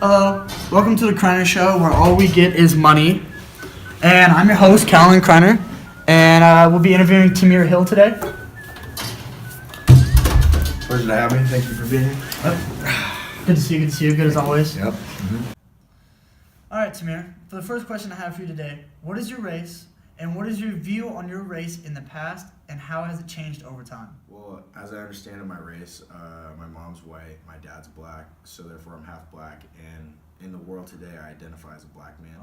Hello, welcome to the Kreiner Show, where all we get is money. And I'm your host, Callan Kreiner, and we'll be interviewing Tamir Hill today. Pleasure to have me. Thank you for being here. Good to see you, good as always. Yep. All right, Tamir, for the first question I have for you today, what is your race, and what is your view on your race in the past, and how has it changed over time? Well, as I understand it, my race, my mom's white, my dad's black, so therefore I'm half black, and in the world today, I identify as a black man.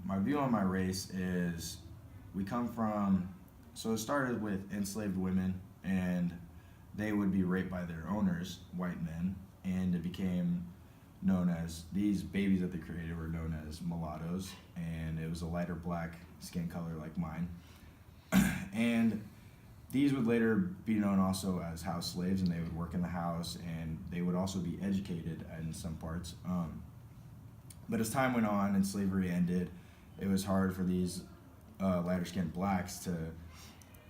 My view on my race is we come from, so it started with enslaved women, and they would be raped by their owners, white men, and it became known as, these babies that they created were known as mulattoes, and it was a lighter black skin color like mine. And these would later be known also as house slaves, and they would work in the house, and they would also be educated in some parts. But as time went on and slavery ended, it was hard for these lighter skinned blacks to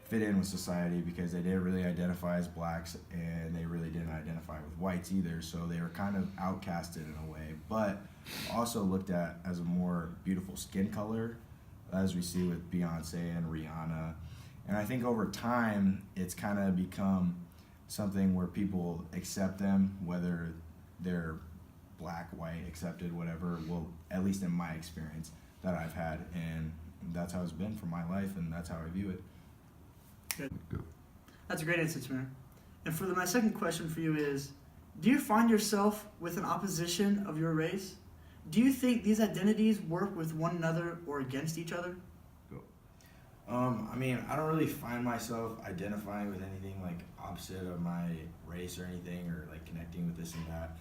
fit in with society because they didn't really identify as blacks, and they really didn't identify with whites either, so they were kind of outcasted in a way, but also looked at as a more beautiful skin color, as we see with Beyonce and Rihanna. And I think over time it's kind of become something where people accept them, whether they're black, white, accepted, whatever. Well, at least in my experience that I've had, and that's how it's been for my life, and that's how I view it. Good. That's a great answer, Tamir. And my second question for you is, do you find yourself with an opposition of your race? Do you think these identities work with one another or against each other? I mean, I don't really find myself identifying with anything like opposite of my race or anything, or like connecting with this and that.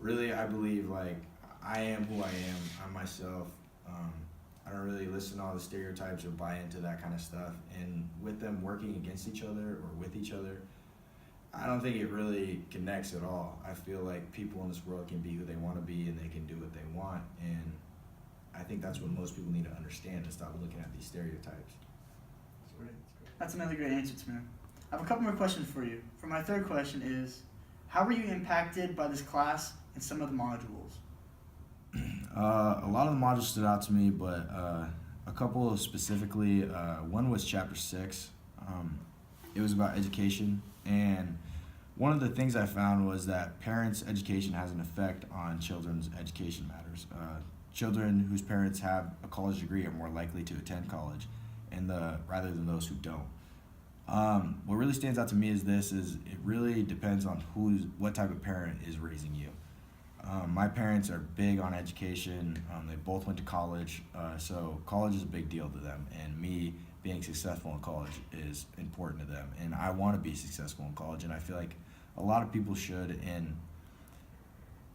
Really, I believe like I am who I am. I'm myself. I don't really listen to all the stereotypes or buy into that kind of stuff. And with them working against each other or with each other, I don't think it really connects at all. I feel like people in this world can be who they want to be, and they can do what they want. And I think that's what most people need to understand, and stop looking at these stereotypes. That's another great answer, Tamir. I have a couple more questions for you. For my third question is, how were you impacted by this class and some of the modules? A lot of the modules stood out to me, but a couple specifically, one was chapter 6. It was about education, and one of the things I found was that parents' education has an effect on children's education matters. Children whose parents have a college degree are more likely to attend college, and rather than those who don't. What really stands out to me is it really depends on what type of parent is raising you. My parents are big on education. They both went to college, so college is a big deal to them, and me being successful in college is important to them, and I want to be successful in college, and I feel like a lot of people should. And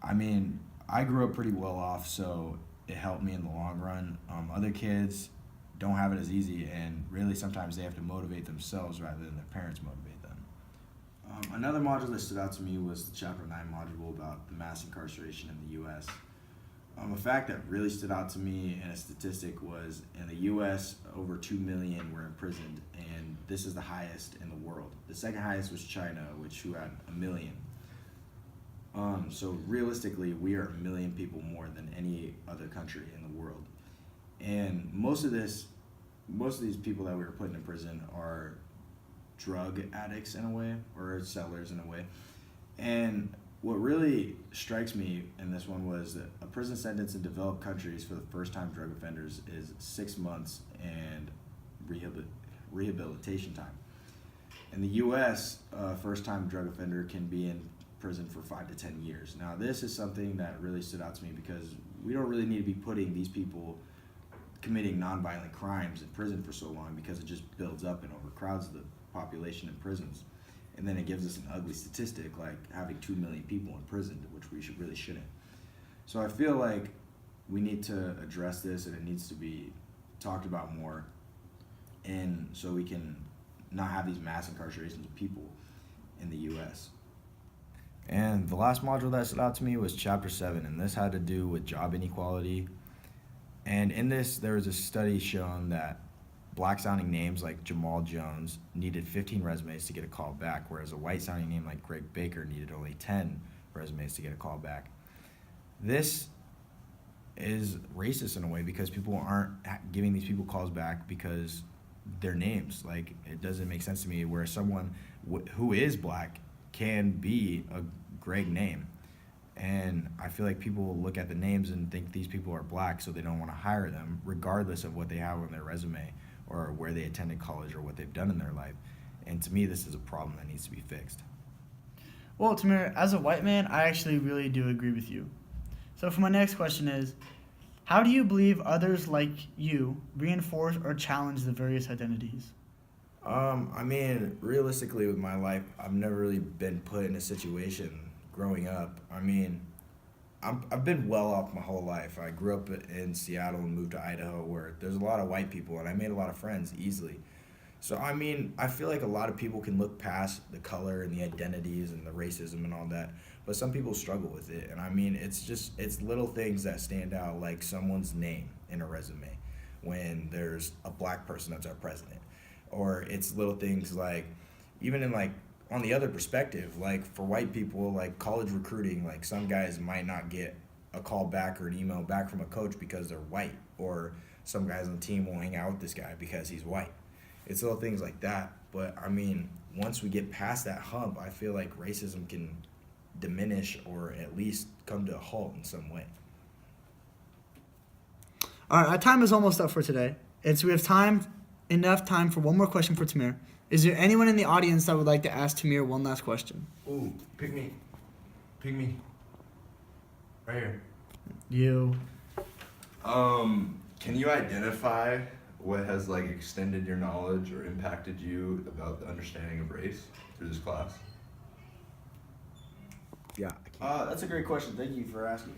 I mean, I grew up pretty well off, so it helped me in the long run. Other kids don't have it as easy, and really sometimes they have to motivate themselves rather than their parents motivate them. Another module that stood out to me was the chapter 9 module about the mass incarceration in the U.S. A fact that really stood out to me, and a statistic, was in the U.S. over 2 million were imprisoned, and this is the highest in the world. The second highest was China, who had 1 million. So realistically, we are 1 million people more than any other country in the world. And most of these people that we were putting in prison are drug addicts in a way, or sellers in a way. And what really strikes me in this one was that a prison sentence in developed countries for the first-time drug offenders is 6 months and rehabilitation time. In the U.S., a first-time drug offender can be in prison for 5 to 10 years. Now, this is something that really stood out to me, because we don't really need to be putting these people committing nonviolent crimes in prison for so long, because it just builds up and overcrowds the population in prisons. And then it gives us an ugly statistic like having 2 million people in prison, which we really shouldn't. So I feel like we need to address this, and it needs to be talked about more, and so we can not have these mass incarcerations of people in the U.S. And the last module that stood out to me was chapter 7, and this had to do with job inequality. And in this, there was a study showing that black-sounding names like Jamal Jones needed 15 resumes to get a call back, whereas a white-sounding name like Greg Baker needed only 10 resumes to get a call back. This is racist in a way because people aren't giving these people calls back because their names. Like, it doesn't make sense to me where someone who is black can be a Greg name. And I feel like people look at the names and think these people are black, so they don't want to hire them, regardless of what they have on their resume or where they attended college or what they've done in their life. And to me, this is a problem that needs to be fixed. Well, Tamir, as a white man, I actually really do agree with you. So for my next question is, how do you believe others like you reinforce or challenge the various identities? I mean, realistically, with my life, I've never really been put in a situation growing up. I mean, I've been well off my whole life. I grew up in Seattle and moved to Idaho where there's a lot of white people, and I made a lot of friends easily. So, I mean, I feel like a lot of people can look past the color and the identities and the racism and all that, but some people struggle with it. And I mean, it's little things that stand out, like someone's name in a resume when there's a black person that's our president. Or it's little things like, even in like, on the other perspective, like for white people, like college recruiting, like some guys might not get a call back or an email back from a coach because they're white, or some guys on the team won't hang out with this guy because he's white. It's little things like that. But I mean, once we get past that hump, I feel like racism can diminish or at least come to a halt in some way. All right, our time is almost up for today. And so we have enough time for one more question for Tamir. Is there anyone in the audience that would like to ask Tamir one last question? Ooh, pick me. Pick me. Right here. You. Can you identify what has like extended your knowledge or impacted you about the understanding of race through this class? Yeah. That's a great question. Thank you for asking.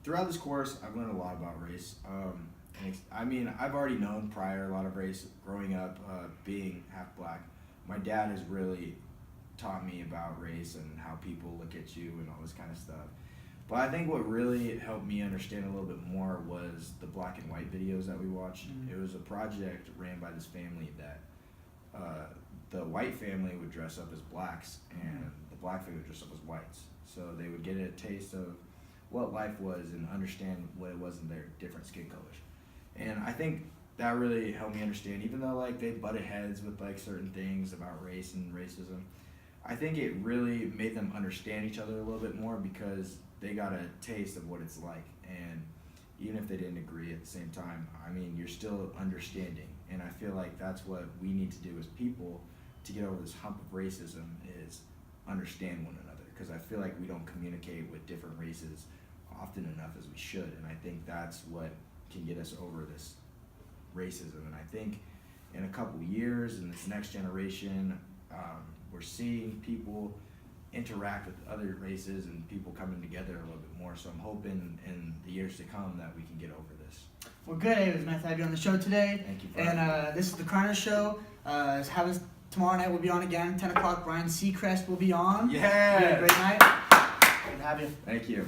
Throughout this course, I've learned a lot about race. I mean, I've already known prior a lot of race growing up, being half black. My dad has really taught me about race and how people look at you and all this kind of stuff. But I think what really helped me understand a little bit more was the black and white videos that we watched. Mm-hmm. It was a project ran by this family that the white family would dress up as blacks and the black family would dress up as whites. So they would get a taste of what life was and understand what it was in their different skin colors. And I think that really helped me understand, even though like they butted heads with like certain things about race and racism, I think it really made them understand each other a little bit more because they got a taste of what it's like. And even if they didn't agree at the same time, I mean, you're still understanding. And I feel like that's what we need to do as people to get over this hump of racism is understand one another. Because I feel like we don't communicate with different races often enough as we should. And I think that's what can get us over this racism. And I think in a couple years, in this next generation, we're seeing people interact with other races and people coming together a little bit more. So I'm hoping in the years to come that we can get over this. Well, good. It was nice to have you on the show today. Thank you. And this is the Kreiner Show. Tomorrow night we'll be on again, 10 o'clock. Brian Seacrest will be on. Yeah. You have a great night. Good to have you. Thank you.